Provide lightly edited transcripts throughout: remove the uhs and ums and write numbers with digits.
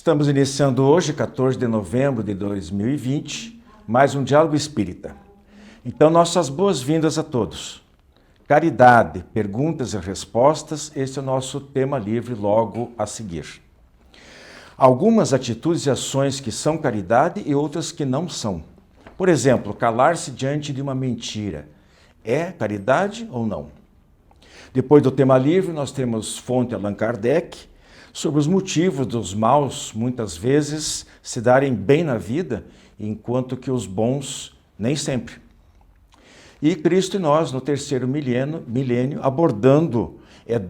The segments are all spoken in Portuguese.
Estamos iniciando hoje, 14 de novembro de 2020, mais um Diálogo Espírita. Então, nossas boas-vindas a todos. Caridade, perguntas e respostas, esse é o nosso tema livre logo a seguir. Algumas atitudes e ações que são caridade e outras que não são. Por exemplo, calar-se diante de uma mentira. É caridade ou não? Depois do tema livre, nós temos fonte Allan Kardec, sobre os motivos dos maus, muitas vezes, se darem bem na vida, enquanto que os bons, nem sempre. E Cristo e nós, no terceiro milênio, abordando,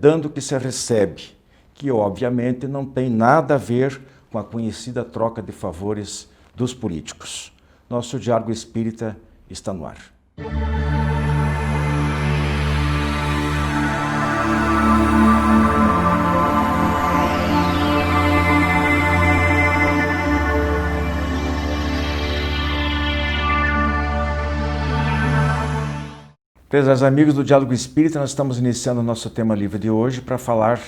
dando que se recebe, que obviamente não tem nada a ver com a conhecida troca de favores dos políticos. Nosso Diálogo Espírita está no ar. Prezados amigos do Diálogo Espírita, nós estamos iniciando o nosso tema livre de hoje para falar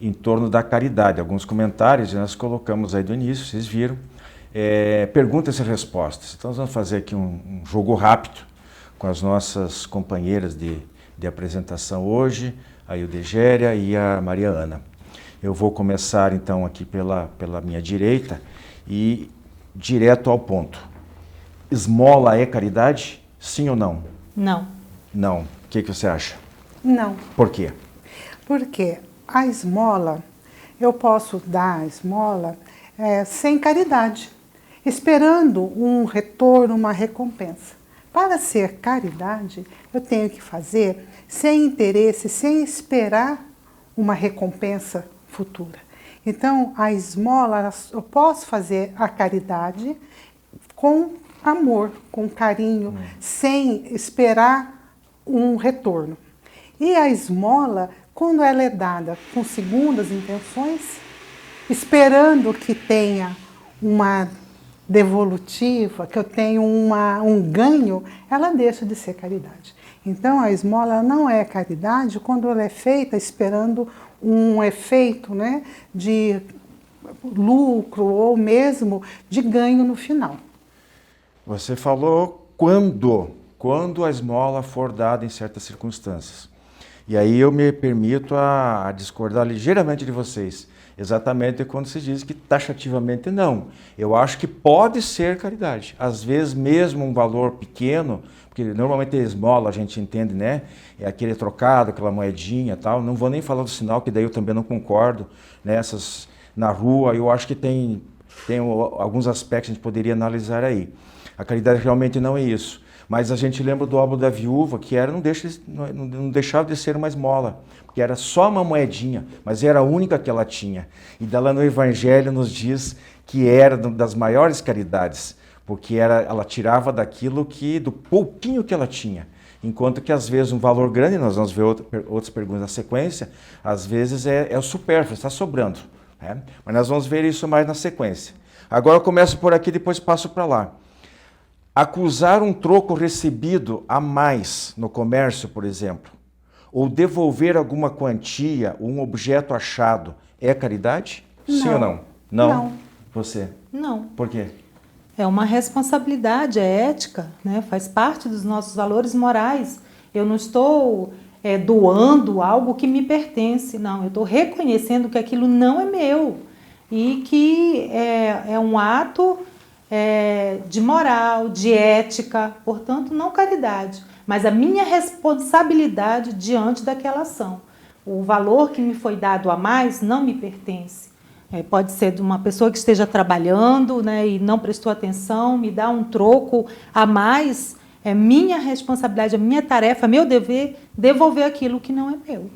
em torno da caridade. Alguns comentários nós colocamos aí do início, vocês viram. Perguntas e respostas. Então nós vamos fazer aqui um jogo rápido com as nossas companheiras de apresentação hoje, a Ildegéria e a Maria Ana. Eu vou começar então aqui pela minha direita e direto ao ponto. Esmola é caridade? Sim ou não? Não. Não. O que você acha? Não. Por quê? Porque a esmola, eu posso dar a esmola sem caridade, esperando um retorno, uma recompensa. Para ser caridade, eu tenho que fazer sem interesse, sem esperar uma recompensa futura. Então, a esmola, eu posso fazer a caridade com amor, com carinho, sem esperar um retorno. E a esmola, quando ela é dada com segundas intenções, esperando que tenha uma devolutiva, que eu tenha um ganho, ela deixa de ser caridade. Então a esmola não é caridade quando ela é feita esperando um efeito, né, de lucro ou mesmo de ganho no final. Você falou quando a esmola for dada em certas circunstâncias. E aí eu me permito a discordar ligeiramente de vocês. Exatamente quando se diz que taxativamente não. Eu acho que pode ser caridade. Às vezes mesmo um valor pequeno, porque normalmente a esmola a gente entende, né? É aquele trocado, aquela moedinha e tal. Não vou nem falar do sinal, que daí eu também não concordo. Nessas, na rua, eu acho que tem alguns aspectos que a gente poderia analisar aí. A caridade realmente não é isso. Mas a gente lembra do óbolo da viúva, que não deixava de ser uma esmola, porque era só uma moedinha, mas era a única que ela tinha. E dela no Evangelho nos diz que era das maiores caridades, porque ela tirava do pouquinho que ela tinha. Enquanto que às vezes um valor grande, nós vamos ver outras perguntas na sequência, às vezes é o supérfluo, está sobrando. Né? Mas nós vamos ver isso mais na sequência. Agora eu começo por aqui, depois passo para lá. Acusar um troco recebido a mais no comércio, por exemplo, ou devolver alguma quantia, um objeto achado, é caridade? Não. Sim ou não? Não. Você? Não. Por quê? É uma responsabilidade, é ética, né? Faz parte dos nossos valores morais. Eu não estou doando algo que me pertence, não. Eu estou reconhecendo que aquilo não é meu e que é um ato de moral, de ética, portanto, não caridade, mas a minha responsabilidade diante daquela ação. O valor que me foi dado a mais não me pertence. Pode ser de uma pessoa que esteja trabalhando, né, e não prestou atenção, me dá um troco a mais, é minha responsabilidade, é minha tarefa, meu dever devolver aquilo que não é meu.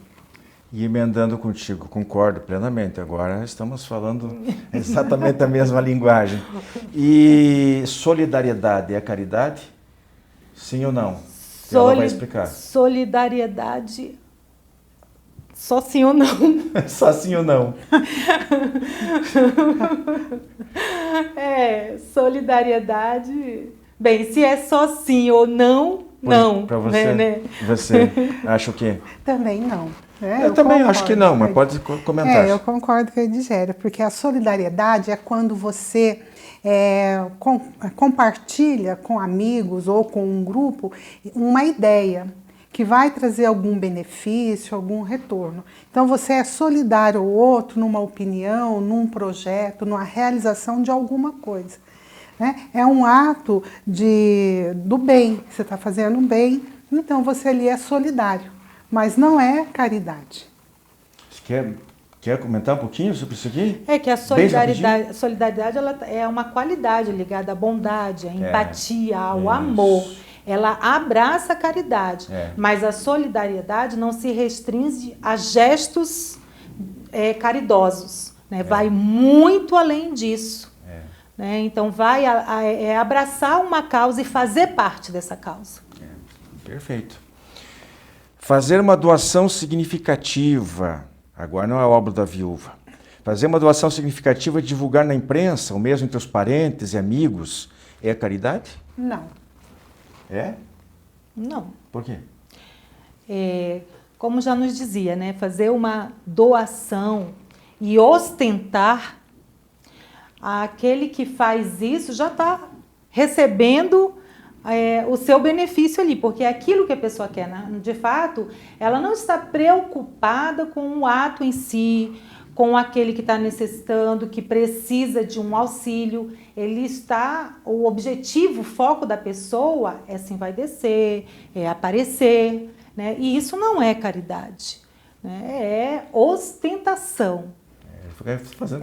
E emendando contigo, concordo plenamente. Agora estamos falando exatamente a mesma linguagem. E solidariedade é caridade? Sim ou não? Ela vai explicar. Solidariedade, só sim ou não? Só sim ou não? Solidariedade... Bem, se é só sim ou não, não. Para você, né? Você acha o quê? Também não. né? Eu também acho que não, mas concordo. pode comentar. Eu concordo com a Edgéria, porque a solidariedade é quando você compartilha com amigos ou com um grupo uma ideia que vai trazer algum benefício, algum retorno. Então você é solidário ao outro numa opinião, num projeto, numa realização de alguma coisa, né? É um ato do bem, você está fazendo um bem, então você ali é solidário, mas não é caridade. Você quer comentar um pouquinho sobre isso aqui? É que a Bem rapidinho? solidariedade ela é uma qualidade ligada à bondade, à empatia, ao amor. Ela abraça a caridade, mas a solidariedade não se restringe a gestos caridosos, né? Vai muito além disso. Né? Então, vai abraçar uma causa e fazer parte dessa causa. Perfeito. Fazer uma doação significativa, agora não é obra da viúva. Fazer uma doação significativa, divulgar na imprensa, ou mesmo entre os parentes e amigos, é caridade? Não. É? Não. Por quê? Como já nos dizia, né? Fazer uma doação e ostentar, aquele que faz isso já está recebendo o seu benefício ali, porque é aquilo que a pessoa quer, né? De fato, ela não está preocupada com o ato em si, com aquele que está necessitando, que precisa de um auxílio. O objetivo, o foco da pessoa é se envaidecer, é aparecer, né? E isso não é caridade, né? É ostentação. Fazendo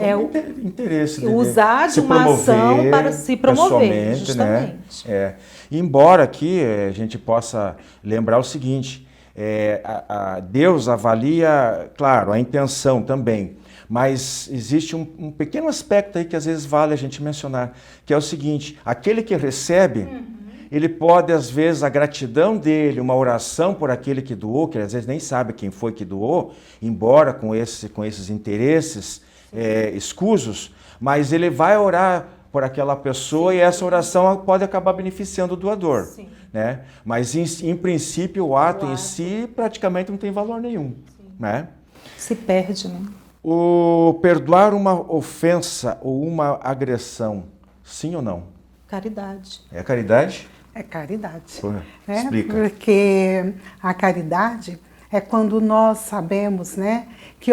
interesse. Usar de uma ação para se promover, justamente. Né? Embora aqui a gente possa lembrar o seguinte, Deus avalia, claro, a intenção também, mas existe um pequeno aspecto aí que às vezes vale a gente mencionar, que é o seguinte, aquele que recebe, ele pode, às vezes, a gratidão dele, uma oração por aquele que doou, que às vezes nem sabe quem foi que doou, embora com esses interesses escusos, mas ele vai orar por aquela pessoa e essa oração pode acabar beneficiando o doador. Sim. Né? Mas, em princípio, o ato em si praticamente não tem valor nenhum. Né? Se perde, né? O perdoar uma ofensa ou uma agressão, sim ou não? Caridade. É caridade? É caridade. Explica. Porque a caridade é quando nós sabemos, né, que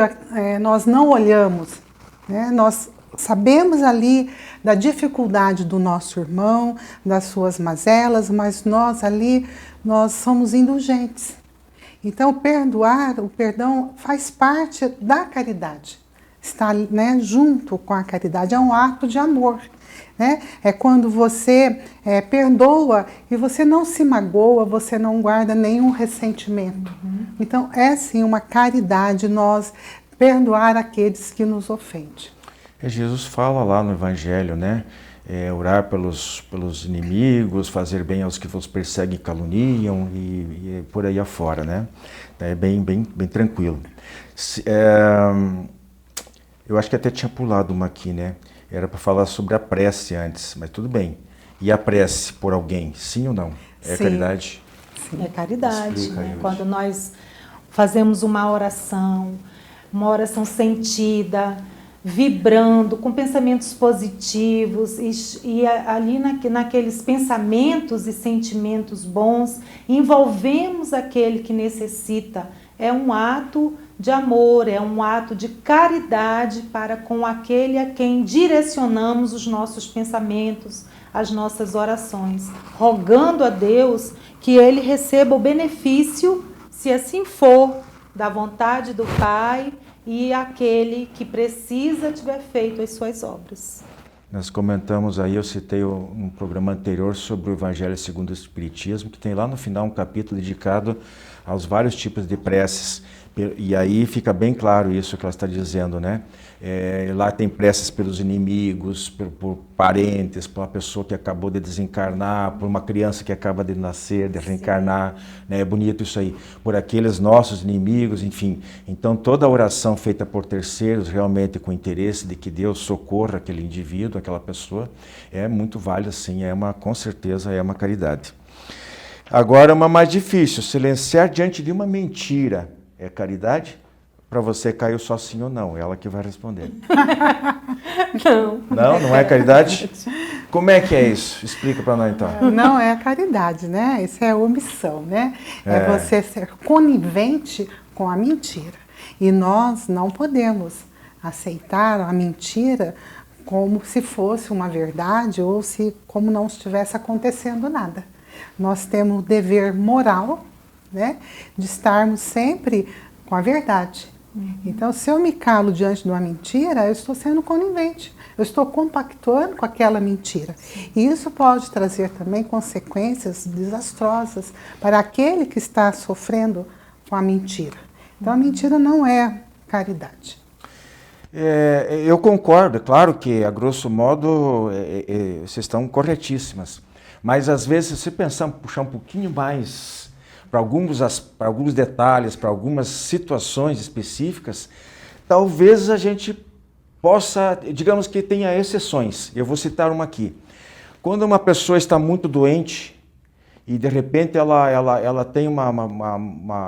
nós não olhamos, né, nós sabemos ali da dificuldade do nosso irmão, das suas mazelas, mas nós somos indulgentes. Então, o perdão faz parte da caridade. Está, né, junto com a caridade, é um ato de amor. Né? É quando você perdoa e você não se magoa, você não guarda nenhum ressentimento. Então, é sim uma caridade nós perdoar aqueles que nos ofendem. Jesus fala lá no Evangelho, né? Orar pelos inimigos, fazer bem aos que vos perseguem e caluniam e por aí afora, né? É bem tranquilo. Eu acho que até tinha pulado uma aqui, né? Era para falar sobre a prece antes, mas tudo bem. E a prece por alguém, sim ou não? É Sim. caridade? Sim. É caridade. Explica, Né? Quando nós fazemos uma oração sentida, vibrando, com pensamentos positivos, e ali naqueles pensamentos e sentimentos bons, envolvemos aquele que necessita. É um ato de amor, é um ato de caridade para com aquele a quem direcionamos os nossos pensamentos, as nossas orações, rogando a Deus que ele receba o benefício, se assim for, da vontade do Pai e aquele que precisa tiver feito as suas obras. Nós comentamos aí, eu citei um programa anterior sobre o Evangelho segundo o Espiritismo, que tem lá no final um capítulo dedicado aos vários tipos de preces. E aí fica bem claro isso que ela está dizendo, né? Lá tem preces pelos inimigos, por parentes, por uma pessoa que acabou de desencarnar, por uma criança que acaba de nascer, de reencarnar, né? É bonito isso aí. Por aqueles nossos inimigos, enfim. Então toda a oração feita por terceiros, realmente com interesse de que Deus socorra aquele indivíduo, aquela pessoa, é muito válida, sim, com certeza é uma caridade. Agora uma mais difícil, silenciar diante de uma mentira. é caridade? Para você caiu só sim ou não, ela que vai responder. Não. Não é caridade? Como é que é isso? Explica para nós então. Não é caridade, né? Isso é omissão, né? É você ser conivente com a mentira. E nós não podemos aceitar a mentira como se fosse uma verdade ou se como não estivesse acontecendo nada. Nós temos o dever moral, né, de estarmos sempre com a verdade. Então, se eu me calo diante de uma mentira, eu estou sendo conivente, eu estou compactuando com aquela mentira. E isso pode trazer também consequências desastrosas para aquele que está sofrendo com a mentira. Então, a mentira não é caridade. Eu concordo, é claro que, a grosso modo, vocês estão corretíssimas. Mas, às vezes, se você pensar, puxar um pouquinho mais para alguns detalhes, para algumas situações específicas, talvez a gente possa, digamos que tenha exceções. Eu vou citar uma aqui. Quando uma pessoa está muito doente e de repente ela tem uma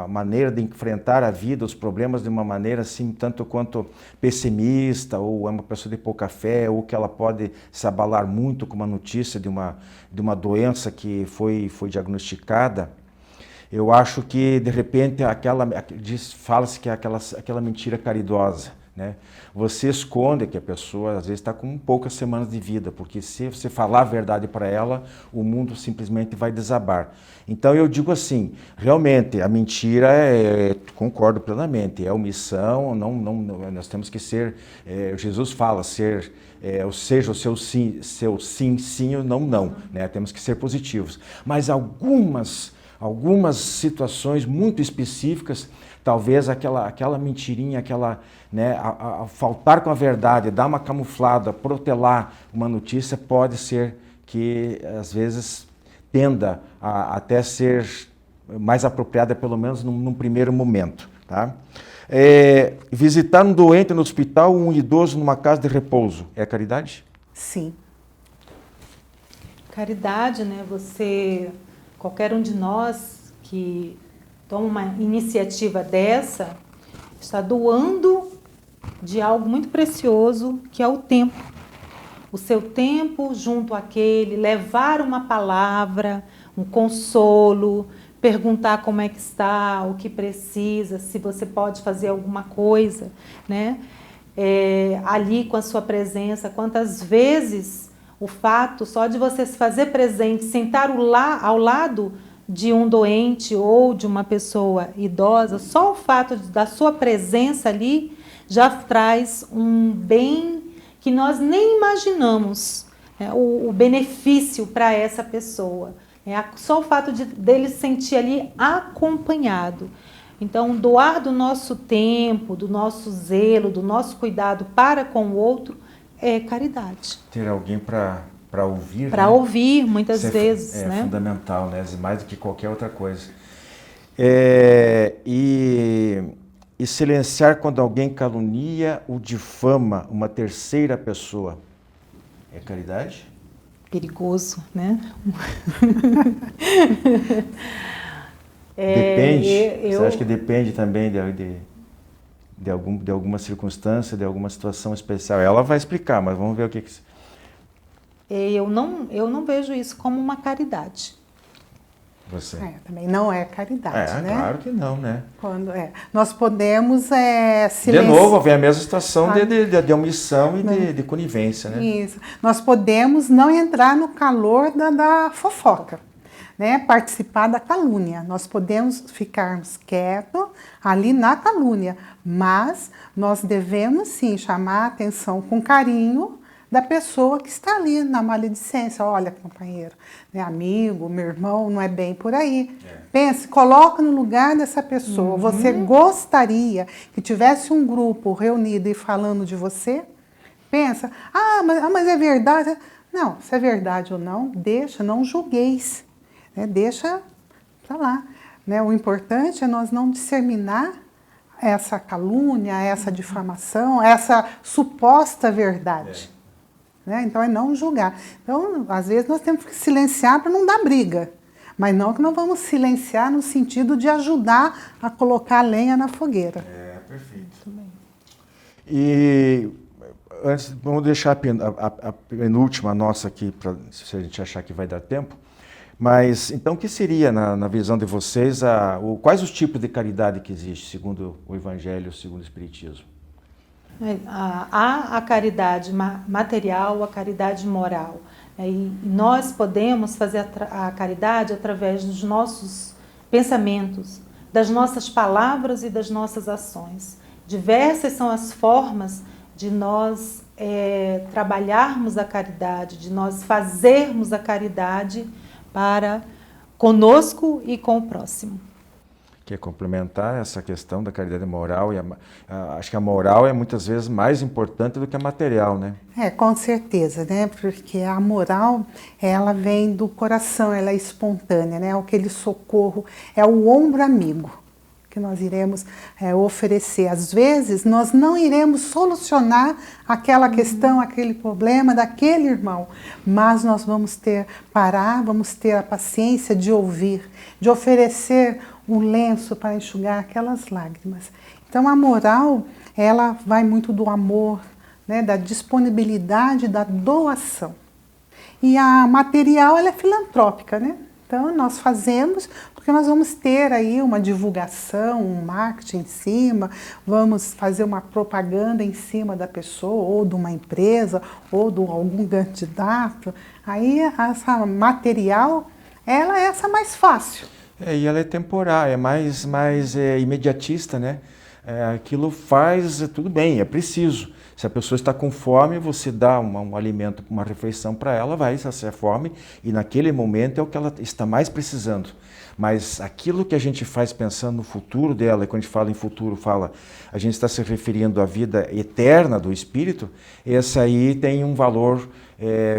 maneira de enfrentar a vida, os problemas de uma maneira assim, tanto quanto pessimista, ou é uma pessoa de pouca fé, ou que ela pode se abalar muito com uma notícia de uma doença que foi diagnosticada. Eu acho que, de repente, fala-se que é aquela mentira caridosa, né? Você esconde que a pessoa, às vezes, está com poucas semanas de vida, porque se você falar a verdade para ela, o mundo simplesmente vai desabar. Então, eu digo assim, realmente, a mentira, concordo plenamente, é omissão, nós temos que ser, Jesus fala, seja o seu sim, sim, ou não, né? Temos que ser positivos. Mas algumas situações muito específicas, talvez aquela mentirinha, né, a faltar com a verdade, dar uma camuflada, protelar uma notícia, pode ser que, às vezes, tenda a até ser mais apropriada, pelo menos num primeiro momento. Tá? Visitar um doente no hospital, um idoso numa casa de repouso, é caridade? Sim. Caridade, né? Qualquer um de nós que toma uma iniciativa dessa, está doando de algo muito precioso, que é o tempo. O seu tempo junto àquele, levar uma palavra, um consolo, perguntar como é que está, o que precisa, se você pode fazer alguma coisa, né? Ali com a sua presença, quantas vezes o fato só de você se fazer presente, sentar ao lado de um doente ou de uma pessoa idosa, só o fato da sua presença ali já traz um bem que nós nem imaginamos, né, o benefício para essa pessoa. Só o fato dele se sentir ali acompanhado. Então, doar do nosso tempo, do nosso zelo, do nosso cuidado para com o outro é caridade. Ter alguém para ouvir. Para ouvir, muitas isso vezes. É né? fundamental, né? Mais do que qualquer outra coisa. E silenciar quando alguém calunia ou difama uma terceira pessoa. É caridade? Perigoso, né? Depende. Você acha que depende também de alguma circunstância, de alguma situação especial? Ela vai explicar, mas vamos ver o que... Eu não vejo isso como uma caridade. Você? Também não é caridade, né? Claro que não, né? Nós podemos silenciar... De novo, vem a mesma situação de omissão e de conivência, né? Isso. Nós podemos não entrar no calor da fofoca, né? Participar da calúnia. Nós podemos ficarmos quietos ali na calúnia, mas nós devemos sim chamar a atenção com carinho da pessoa que está ali na maledicência. Olha, companheiro, né, amigo, meu irmão, não é bem por aí. Pense, coloca no lugar dessa pessoa. Você gostaria que tivesse um grupo reunido e falando de você? Pensa, mas é verdade. Não, se é verdade ou não, não julgueis. Né, deixa para lá. Né, o importante é nós não disseminar essa calúnia, essa difamação, essa suposta verdade. Né? Então, é não julgar. Então, às vezes, nós temos que silenciar para não dar briga. mas não que nós vamos silenciar no sentido de ajudar a colocar a lenha na fogueira. Perfeito. E antes, vamos deixar a penúltima nossa aqui, se a gente achar que vai dar tempo. Mas, então, o que seria, na visão de vocês, quais os tipos de caridade que existe, segundo o Evangelho, segundo o Espiritismo? Há a caridade material, a caridade moral. E nós podemos fazer a caridade através dos nossos pensamentos, das nossas palavras e das nossas ações. Diversas são as formas de nós trabalharmos a caridade, de nós fazermos a caridade para conosco e com o próximo. Quer complementar essa questão da caridade moral? Acho que a moral é muitas vezes mais importante do que a material, né? Com certeza, né? Porque a moral, ela vem do coração, ela é espontânea, né? Aquele socorro, é o ombro amigo que nós iremos oferecer. Às vezes, nós não iremos solucionar aquela questão, aquele problema daquele irmão, mas nós vamos vamos ter a paciência de ouvir, de oferecer um lenço para enxugar aquelas lágrimas. Então, a moral, ela vai muito do amor, né, da disponibilidade, da doação. E a material, ela é filantrópica, né? Então, nós fazemos porque nós vamos ter aí uma divulgação, um marketing em cima, vamos fazer uma propaganda em cima da pessoa, ou de uma empresa, ou de algum candidato. Aí, essa material, ela é essa mais fácil. E ela é temporária, é mais imediatista, né? Aquilo faz, tudo bem, é preciso. Se a pessoa está com fome, você dá um alimento, uma refeição para ela, vai saciar a fome, e naquele momento é o que ela está mais precisando. Mas aquilo que a gente faz pensando no futuro dela, e quando a gente fala em futuro, a gente está se referindo à vida eterna do espírito, essa aí tem um valor,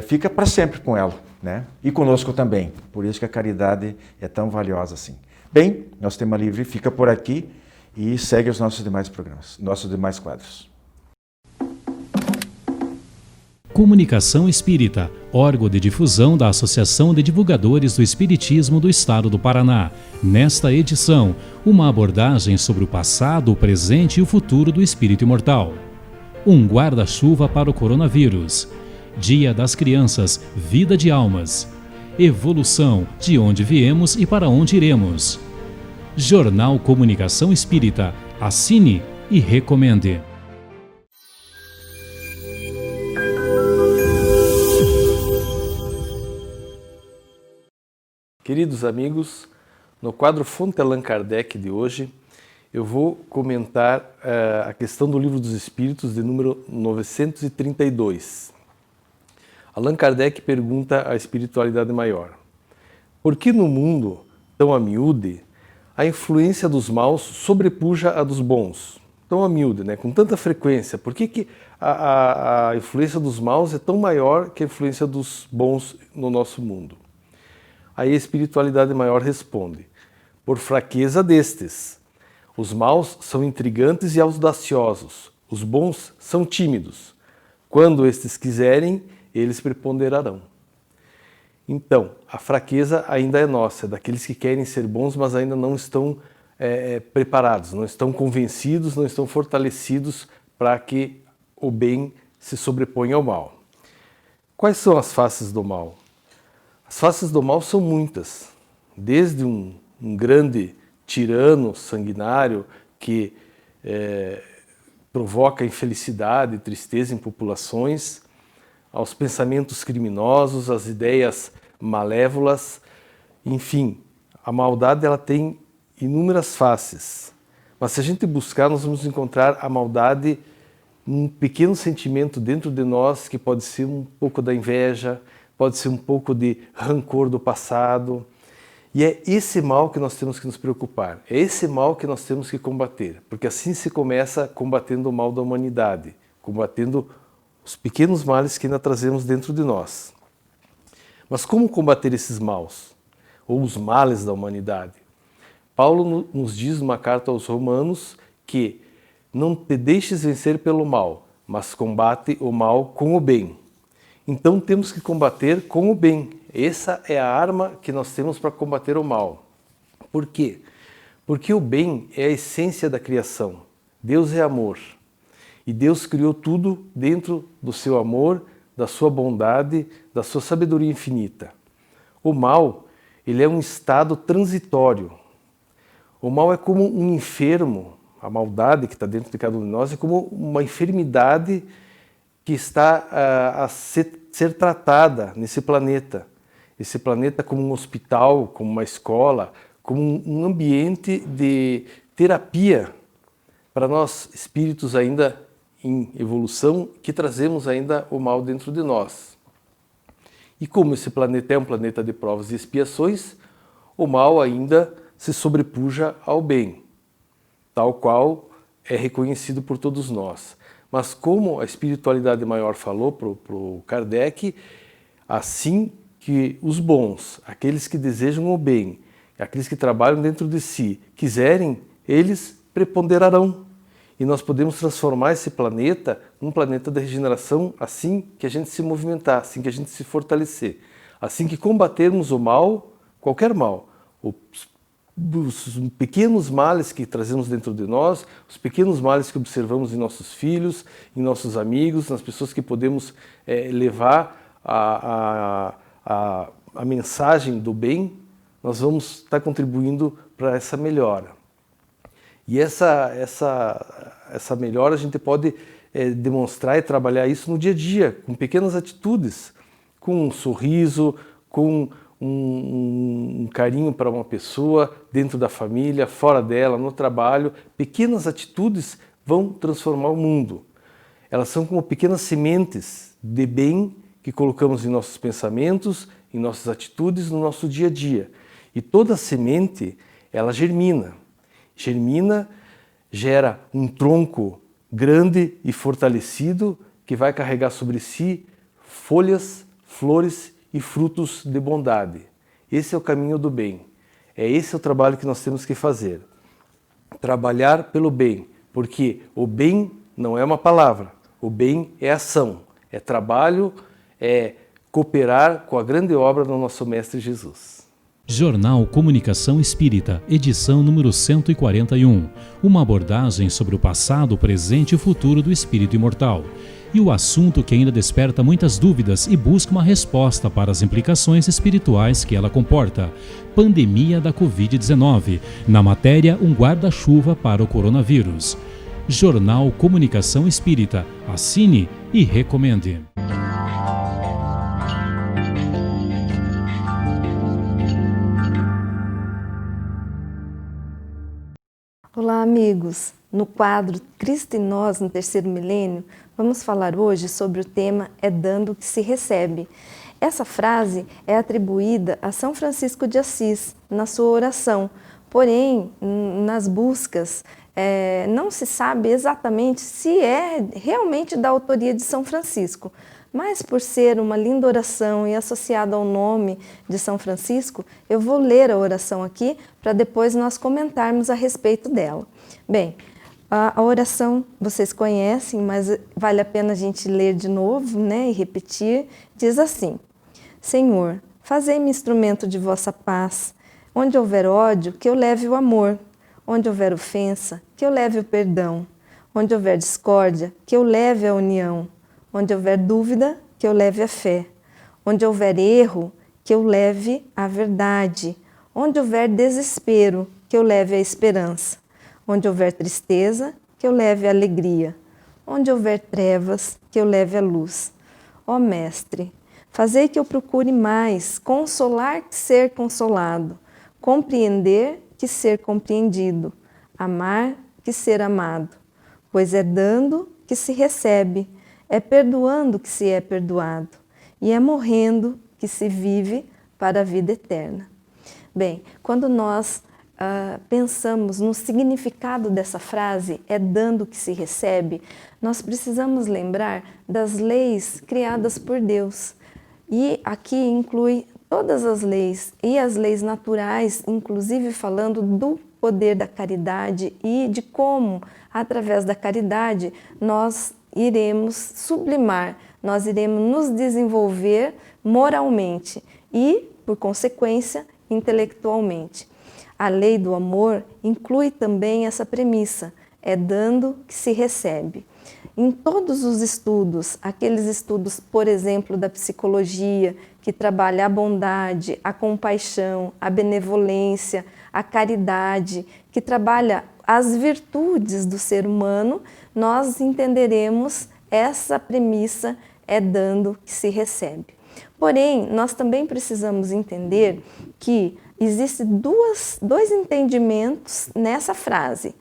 fica para sempre com ela, né? E conosco também. Por isso que a caridade é tão valiosa assim. Bem, nosso tema livre fica por aqui e segue os nossos demais programas, nossos demais quadros. Comunicação Espírita, órgão de difusão da Associação de Divulgadores do Espiritismo do Estado do Paraná. Nesta edição, uma abordagem sobre o passado, o presente e o futuro do espírito imortal. Um guarda-chuva para o coronavírus. Dia das Crianças, Vida de Almas. Evolução, de onde viemos e para onde iremos. Jornal Comunicação Espírita. Assine e recomende. Queridos amigos, no quadro Fonte Allan Kardec de hoje, eu vou comentar a questão do Livro dos Espíritos de número 932. Allan Kardec pergunta à espiritualidade maior: por que no mundo tão a miúde a influência dos maus sobrepuja a dos bons? Tão a miúde, né? Com tanta frequência, por que a influência dos maus é tão maior que a influência dos bons no nosso mundo? Aí a espiritualidade maior responde: por fraqueza destes. Os maus são intrigantes e audaciosos, os bons são tímidos. Quando estes quiserem, eles preponderarão. Então, a fraqueza ainda é nossa, daqueles que querem ser bons, mas ainda não estão preparados, não estão convencidos, não estão fortalecidos para que o bem se sobreponha ao mal. Quais são as faces do mal? As faces do mal são muitas, desde um grande tirano sanguinário que provoca infelicidade e tristeza em populações, aos pensamentos criminosos, às ideias malévolas, enfim, a maldade ela tem inúmeras faces. Mas se a gente buscar, nós vamos encontrar a maldade num pequeno sentimento dentro de nós que pode ser um pouco da inveja, pode ser um pouco de rancor do passado. E é esse mal que nós temos que nos preocupar, é esse mal que nós temos que combater, porque assim se começa combatendo o mal da humanidade, combatendo os pequenos males que ainda trazemos dentro de nós. Mas como combater esses maus, ou os males da humanidade? Paulo nos diz numa carta aos Romanos que não te deixes vencer pelo mal, mas combate o mal com o bem. Então temos que combater com o bem, Essa é a arma que nós temos para combater o mal. Por quê? Porque o bem é a essência da criação. Deus é amor. E Deus criou tudo dentro do seu amor, da sua bondade, da sua sabedoria infinita. O mal, ele é um estado transitório. O mal é como um enfermo, a maldade que está dentro de cada um de nós é como uma enfermidade que está a ser tratada nesse planeta. Esse planeta como um hospital, como uma escola, como um ambiente de terapia para nós, espíritos ainda em evolução, que trazemos ainda o mal dentro de nós. E como esse planeta é um planeta de provas e expiações, o mal ainda se sobrepuja ao bem, tal qual é reconhecido por todos nós. Mas como a espiritualidade maior falou para o Kardec, assim que os bons, aqueles que desejam o bem, aqueles que trabalham dentro de si, quiserem, eles preponderarão. E nós podemos transformar esse planeta num planeta da regeneração assim que a gente se movimentar, assim que a gente se fortalecer, assim que combatermos o mal, qualquer mal, os pequenos males que trazemos dentro de nós, os pequenos males que observamos em nossos filhos, em nossos amigos, nas pessoas que podemos levar a mensagem do bem, nós vamos estar contribuindo para essa melhora. E essa melhora a gente pode demonstrar e trabalhar isso no dia a dia, com pequenas atitudes, com um sorriso, com um carinho para uma pessoa, dentro da família, fora dela, no trabalho. Pequenas atitudes vão transformar o mundo. Elas são como pequenas sementes de bem que colocamos em nossos pensamentos, em nossas atitudes, no nosso dia a dia. E toda semente, ela germina. Germina, gera um tronco grande e fortalecido que vai carregar sobre si folhas, flores e frutos de bondade. Esse é o caminho do bem. É esse o trabalho que nós temos que fazer. Trabalhar pelo bem, porque o bem não é uma palavra, o bem é ação, é trabalho, é cooperar com a grande obra do nosso Mestre Jesus. Jornal Comunicação Espírita, edição número 141. Uma abordagem sobre o passado, presente e futuro do espírito imortal. E o assunto que ainda desperta muitas dúvidas e busca uma resposta para as implicações espirituais que ela comporta. Pandemia da Covid-19. Na matéria, um guarda-chuva para o coronavírus. Jornal Comunicação Espírita. Assine e recomende. Olá, amigos! No quadro Cristo em Nós no Terceiro Milênio, vamos falar hoje sobre o tema É dando que se recebe. Essa frase é atribuída a São Francisco de Assis, na sua oração. Porém, nas buscas, não se sabe exatamente se é realmente da autoria de São Francisco. Mas por ser uma linda oração e associada ao nome de São Francisco, eu vou ler a oração aqui para depois nós comentarmos a respeito dela. Bem, a oração vocês conhecem, mas vale a pena a gente ler de novo, né, e repetir. Diz assim: Senhor, fazei-me instrumento de vossa paz. Onde houver ódio, que eu leve o amor. Onde houver ofensa, que eu leve o perdão. Onde houver discórdia, que eu leve a união. Onde houver dúvida, que eu leve a fé. Onde houver erro, que eu leve a verdade. Onde houver desespero, que eu leve a esperança. Onde houver tristeza, que eu leve a alegria. Onde houver trevas, que eu leve a luz. Ó Mestre, fazei que eu procure mais consolar que ser consolado, compreender que ser compreendido, amar que ser amado. Pois é dando que se recebe, é perdoando que se é perdoado, e é morrendo que se vive para a vida eterna. Bem, quando nós pensamos no significado dessa frase, é dando que se recebe, nós precisamos lembrar das leis criadas por Deus. E aqui inclui todas as leis, e as leis naturais, inclusive falando do poder da caridade e de como, através da caridade, nós iremos sublimar, nós iremos nos desenvolver moralmente. e, por consequência, intelectualmente. A lei do amor inclui também essa premissa: é dando que se recebe. Em todos os estudos, aqueles estudos, por exemplo, da psicologia, que trabalha a bondade, a compaixão, a benevolência, a caridade, que trabalha as virtudes do ser humano, nós entenderemos essa premissa: é dando que se recebe. Porém, nós também precisamos entender que existem dois entendimentos nessa frase.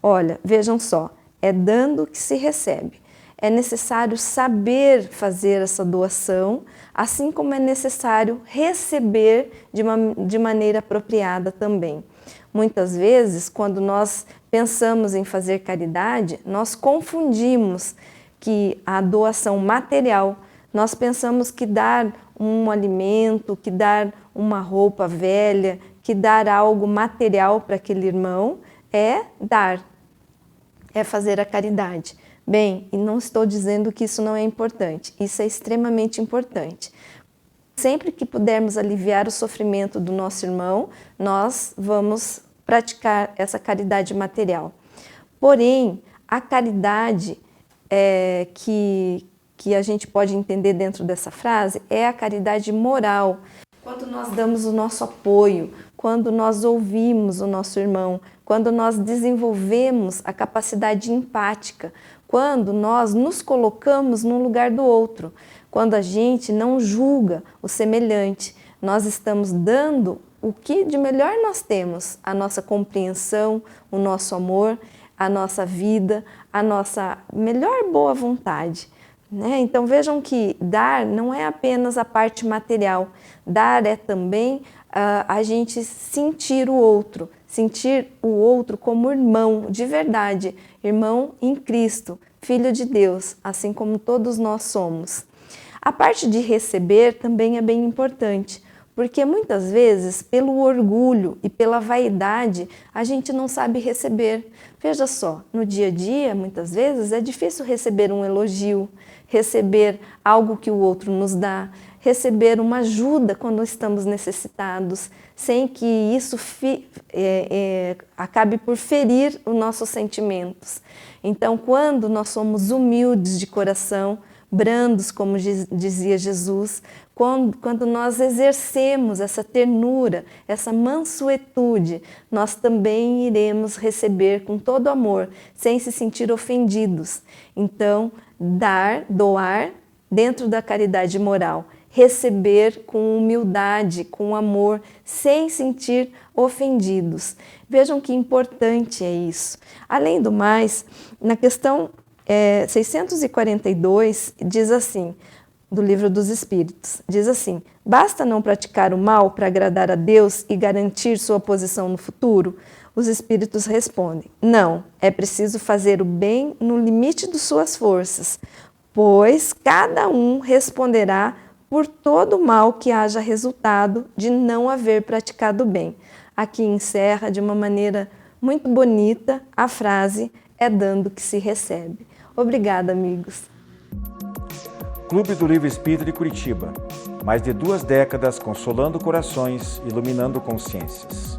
Olha, vejam só, é dando que se recebe. É necessário saber fazer essa doação, assim como é necessário receber de maneira apropriada também. Muitas vezes, quando nós pensamos em fazer caridade, nós confundimos que a doação material, nós pensamos que dar um alimento, que dar uma roupa velha, que dar algo material para aquele irmão é dar, é fazer a caridade. Bem, e não estou dizendo que isso não é importante, isso é extremamente importante. Sempre que pudermos aliviar o sofrimento do nosso irmão, nós vamos praticar essa caridade material. Porém, a caridade que a gente pode entender dentro dessa frase é a caridade moral. Quando nós damos o nosso apoio, quando nós ouvimos o nosso irmão, quando nós desenvolvemos a capacidade empática, quando nós nos colocamos no lugar do outro, quando a gente não julga o semelhante, nós estamos dando o que de melhor nós temos, a nossa compreensão, o nosso amor, a nossa vida, a nossa melhor boa vontade. Então vejam que dar não é apenas a parte material, dar é também a gente sentir o outro como irmão de verdade, irmão em Cristo, filho de Deus, assim como todos nós somos. A parte de receber também é bem importante, porque muitas vezes, pelo orgulho e pela vaidade, a gente não sabe receber. Veja só, no dia a dia, muitas vezes, é difícil receber um elogio, receber algo que o outro nos dá, receber uma ajuda quando estamos necessitados, sem que isso acabe por ferir os nossos sentimentos. Então, quando nós somos humildes de coração, brandos, como dizia Jesus, quando nós exercemos essa ternura, essa mansuetude, nós também iremos receber com todo amor, sem se sentir ofendidos. Então, doar dentro da caridade moral, receber com humildade, com amor, sem sentir ofendidos. Vejam que importante é isso. Além do mais, na questão 642, diz assim, do Livro dos Espíritos, diz assim: basta não praticar o mal para agradar a Deus e garantir sua posição no futuro? Os Espíritos respondem: não, é preciso fazer o bem no limite de suas forças, pois cada um responderá por todo o mal que haja resultado de não haver praticado o bem. Aqui encerra de uma maneira muito bonita a frase: é dando que se recebe. Obrigada, amigos. Clube do Livro Espírita de Curitiba. Mais de 2 décadas consolando corações, iluminando consciências.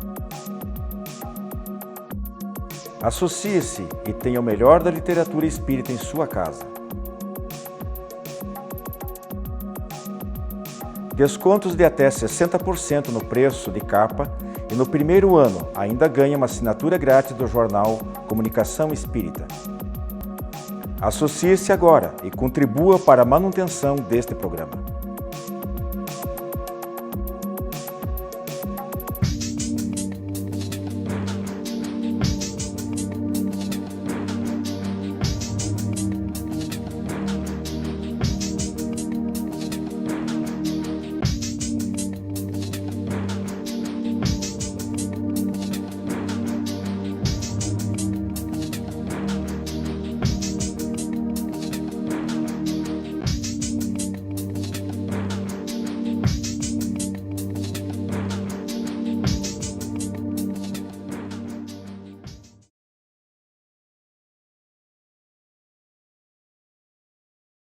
Associe-se e tenha o melhor da literatura espírita em sua casa. Descontos de até 60% no preço de capa e no primeiro ano ainda ganha uma assinatura grátis do jornal Comunicação Espírita. Associe-se agora e contribua para a manutenção deste programa.